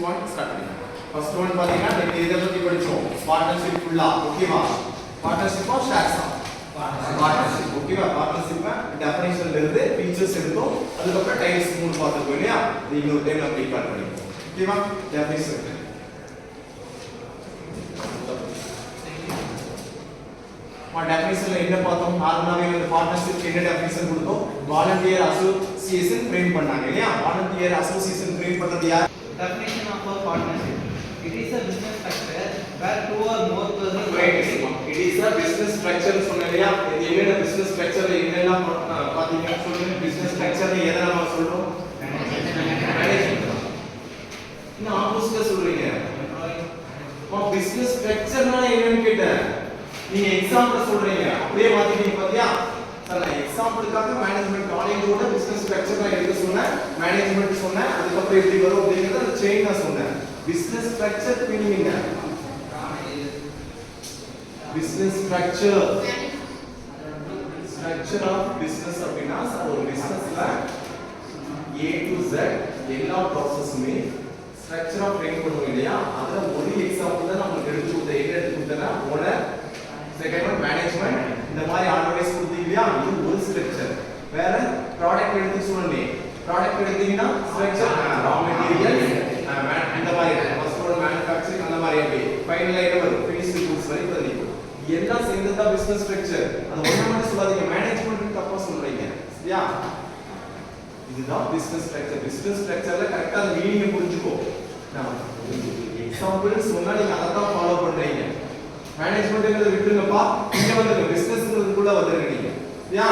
one start பண்ணுங்க. First one பாத்தீங்கன்னா நம்ம இத பத்தி படிச்சோம். Partnership ஃபுல்லா ஓகேவா? Partnership ஆ ஷேர்ஸ் ஆ? Partnership ஓகேவா? Partnership டெஃபினிஷன்ல இருந்து ஃபீச்சர்ஸ் எடுத்தோம். அதுக்கு அப்புறம் டைப்ஸ் மூணு பார்த்தோம் இல்லையா? இது இன்னொரு டைம் நம்ம ரீகால் பண்ணிப்போம். ஓகேவா? டெஃபினிஷன் டெஃபினிஷன்ல என்ன பார்த்தோம்? நார்மலாவே இந்த பார்ட்னர்ஷிப் என்ன டெஃபினிஷன் கொடுத்தோம்? வாலண்டியர் அசோசியேஷன் ஃப்ரேம் பண்ணாங்க இல்லையா? வாலண்டியர் அசோசியேஷன் ஃப்ரேம் பண்ணது யார்? Definition of a partnership. It is a business structure where two or more persons. It is a business structure சொன்னேன் இல்லையா? இது என்ன business structure என்னெல்லாம் பாத்தீங்கன்னா சொல்லுங்க. business structure எதை நம்ம சொல்றோம்? மேனேஜ்மென்ட். இன்னும் ஆப்போசிட்டா சொல்றீங்க. business structureனா என்னன்னு கேட்டேன். நீங்க எக்ஸாம்பிள் சொல்றீங்க. அப்படியே மாத்திட்டீங்க பாத்தியா? சார் நான் எக்ஸாம்பிளுக்காக மேனேஜ்மென்ட் காலேஜோட பிசினஸ் ஸ்ட்ரக்சர் நான் எடுக்க சொன்னேன். மேனேஜ்மென்ட் சொன்னேன். அதுக்கு அப்புறம் எப்படி வரும் அப்படிங்கறத அந்த செயின் நான் சொன்னேன். பிசினஸ் ஸ்ட்ரக்சர் மீனிங் என்ன? பிசினஸ் ஸ்ட்ரக்சர் ஆஃப் பிசினஸ் அப்படினா ஒரு பிசினஸ்ல A to Z எல்லா ப்ராசஸுமே ஸ்ட்ரக்சர் ஆஃப் ஃப்ரேம் பண்ணுவோம் இல்லையா? அதுல ஒரு எக்ஸாம்பிள் தான் நமக்கு எடுத்து கொடுத்த என்ன எடுத்து கொடுத்தனா ஓனர் செகண்ட் ஒன் மேனேஜ்மென்ட் இந்த மாதிரி ஆர்கனைஸ் கொடுத்தீங்க இல்லையா? இது ஒரு ஸ்ட்ரக்சர். வேற ப்ராடக்ட் எடுத்து சொன்னே. ப்ராடக்ட் எடுத்தீங்கன்னா ஸ்ட்ரக்சர் ரா மெட்டீரியல் இந்த மாதிரி ஃபர்ஸ்ட் ஒன் மேனுஃபேக்சரிங் அந்த மாதிரி அப்படி ஃபைனலா என்ன வரும்? ஃபினிஷ்டு கூட்ஸ் வரைக்கும் வந்துரும். எல்லாம் சேர்ந்தது தான் பிசினஸ் ஸ்ட்ரக்சர். அது ஒண்ணா மட்டும் சொல்லாதீங்க. மேனேஜ்மென்ட் தப்பா சொல்றீங்க. சரியா? இதுதான் பிசினஸ் ஸ்ட்ரக்சர். பிசினஸ் ஸ்ட்ரக்சர்ல கரெக்ட்டா அந்த மீனிங் புரிஞ்சுக்கோ. நான் எக்ஸாம்பிள் சொன்னா நீங்க அத தான் ஃபாலோ பண்றீங்க. மேனேஜ்மென்ட்ங்கறத விட்டுருங்கப்பா. இங்க வந்து பிசினஸ்ங்கிறதுக்குள்ள வந்துருங்க நீங்க. சரியா?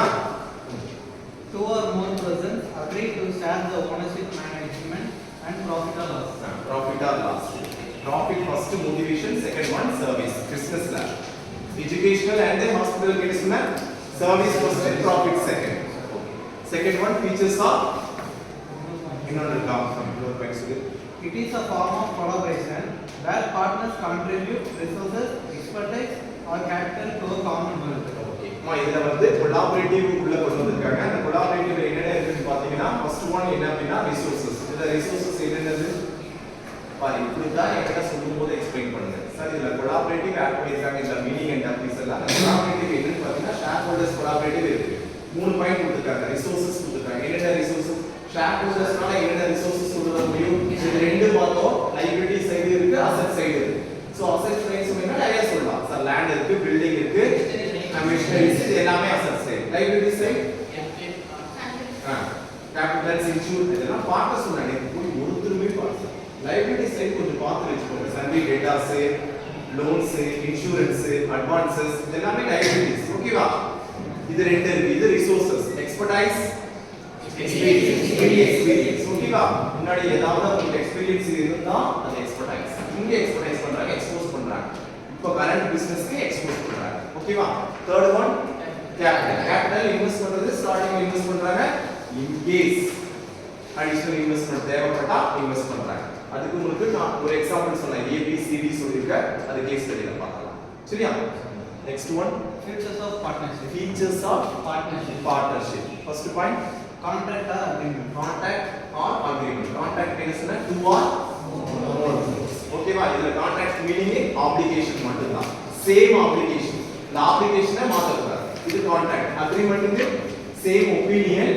Two or more persons agree to share the ownership, management and profit or loss. Profit or loss. Profit first motivation, second one service. Business la. Educational and hospital medicine service first, profit second. Second one features of another It is a form of collaboration where partners contribute resources, expertise or capital to a common goal. இதுல வந்து collaborative உள்ள கொண்டு வந்திருக்காங்க. அந்த கொலாபரேட்டிவ்ல என்னென்ன இருக்குன்னு பாத்தீங்கன்னா first one என்ன அப்படினா ரிசோர்சஸ். இந்த ரிசோர்சஸ் என்னென்னது பாருங்க. இப்படி தான் என்கிட்ட சொல்லும்போது எக்ஸ்பிளைன் பண்ணுங்க. சார் இதுல கொலாபரேட்டிவ் ஆட் பண்ணிருக்காங்க. இந்த மீனிங் அண்ட் டெஃபினிஷன் எல்லாம் கொலாபரேட்டிவ் என்னன்னு பாத்தீங்கன்னா ஷேர் ஹோல்டர்ஸ் கொலாபரேட்டிவ் இருக்கு. மூணு பாயிண்ட் கொடுத்திருக்காங்க. ரிசோர்சஸ் கொடுத்திருக்காங்க. என்னென்ன ரிசோர்சஸ்? ஷேர் ஹோல்டர்ஸ்னால என்னென்ன ரிசோர்சஸ் சொல்ல முடியும்? இது ரெண்டு பார்த்தோம். லைபிலிட்டி சைடு இருக்கு, அசெட் சைடு இருக்கு. சோ அசெட் சைடு சொன்னா நிறைய சொல்லலாம். சார் லேண்ட் இருக்கு, பில்டிங் இருக்கு, மிஷனரிஸ் இது எல்லாமே asset side. Liability side Capitals, insurance இதெல்லாம் பார்க்க சொன்னாங்க. போய் ஒருத்தருமே பார்க்க. லைபிலிட்டி சைடு கொஞ்சம் பார்த்து வெச்சுக்கோங்க. Survey datas, loans, insurance, advances இதெல்லாமே லைபிலிட்டிஸ். ஓகேவா? இது ரெண்டு இருக்கு. இது ரிசோர்சஸ். Expertise, experience. ஓகேவா? முன்னாடி ஏதாவது உங்களுக்கு எக்ஸ்பீரியன்ஸ் இருந்தா அது எக்ஸ்பர்டைஸ். இங்க எக்ஸ்பர்டைஸ் பண்றாங்க, எக்ஸ்போஸ் பண்றாங்க. இப்போ கரண்ட் பிசினஸ்க்கு எக்ஸ்போஸ் பண்றாங்க. ஓகேவா? Third one capital. Capital invest பண்றது ஸ்டார்டிங் இன்வெஸ்ட் பண்றாங்க. இன் கேஸ் அடிஷனல் இன்வெஸ்ட்மென்ட் தேவைப்பட்டா இன்வெஸ்ட் பண்றாங்க. அதுக்கு உங்களுக்கு நான் ஒரு எக்ஸாம்பிள் சொன்னேன். ABCD சொல்லிருக்கேன். அது கேஸ் ஸ்டடில பார்க்கலாம். சரியா? Next one Features of partnership. features of partnership. First point Contract or agreement. contract or agreement. Contract என்ன two or more. ஓகேவா? இதுல contract meaning obligation மட்டும் தான். Same obligation. இந்த obligation மாத்த கூடாது. இது contract. agreement வந்து சேம் opinion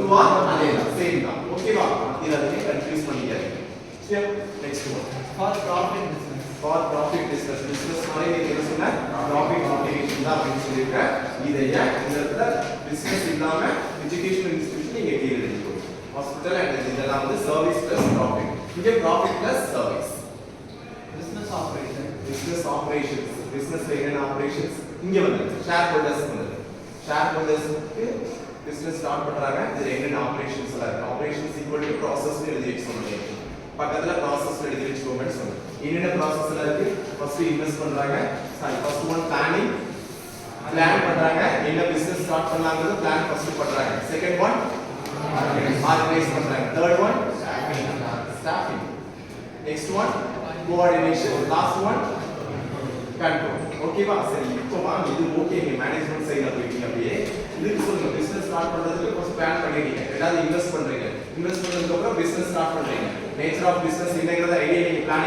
two or அதேதான் சேம் தான். ஓகேவா? இத நீங்க கன்ஃபியூஸ் பண்ணிக்காதீங்க. சரி, next one For profit business. For profit business. business மாதிரி நீங்க என்ன சொன்ன? profit motivation தான் அப்படின்னு சொல்லிருக்கேன். இதை ஏன் இந்த இடத்துல business இல்லாம educational institution நீங்க கீழ எழுதிக்கோங்க. hospital and இதெல்லாம் வந்து service plus profit. இங்க profit plus service. Business operation. business operations. business என்ன operations? இங்க வந்து shareholders வந்து shareholdersக்கு business ஸ்டார்ட் பண்றாங்க. இது என்ன operations எல்லாம் இருக்கு. operations equal to process னு எழுதி வச்சுக்கோங்க. பக்கத்துல process எழுதி வச்சுக்கோங்கன்னு சொல்றேன். என்னென்ன process எல்லாம் இருக்கு? ஃபர்ஸ்ட் இன்வெஸ்ட் பண்றாங்க. First one planning. பிளான் பண்றாங்க. என்ன பிசினஸ் ஸ்டார்ட் பண்ணலாம்ங்கறது பிளான் ஃபர்ஸ்ட் பண்றாங்க. செகண்ட் ஒன் ஆர்கனைஸ் பண்றாங்க. Third one staffing. Next one coordination. Last one control. ஓகேவா? சரி, இப்போ வாங்க இது ஓகே. நீங்க மேனேஜ்மென்ட் சைடுல போயிட்டீங்க. அப்படியே இதுக்கு சொல்லுங்க. பிசினஸ் ஸ்டார்ட் பண்றதுக்கு ஃபர்ஸ்ட் பிளான் பண்ணிட்டீங்க. ரெண்டாவது இன்வெஸ்ட் பண்றீங்க. இன்வெஸ்ட் பண்ணதுக்கு அப்புறம் பிசினஸ் ஸ்டார்ட் பண்றீங்க. நேச்சர் ஆஃப் பிசினஸ் என்னங்கறத ஐடியா நீங்க பிளான்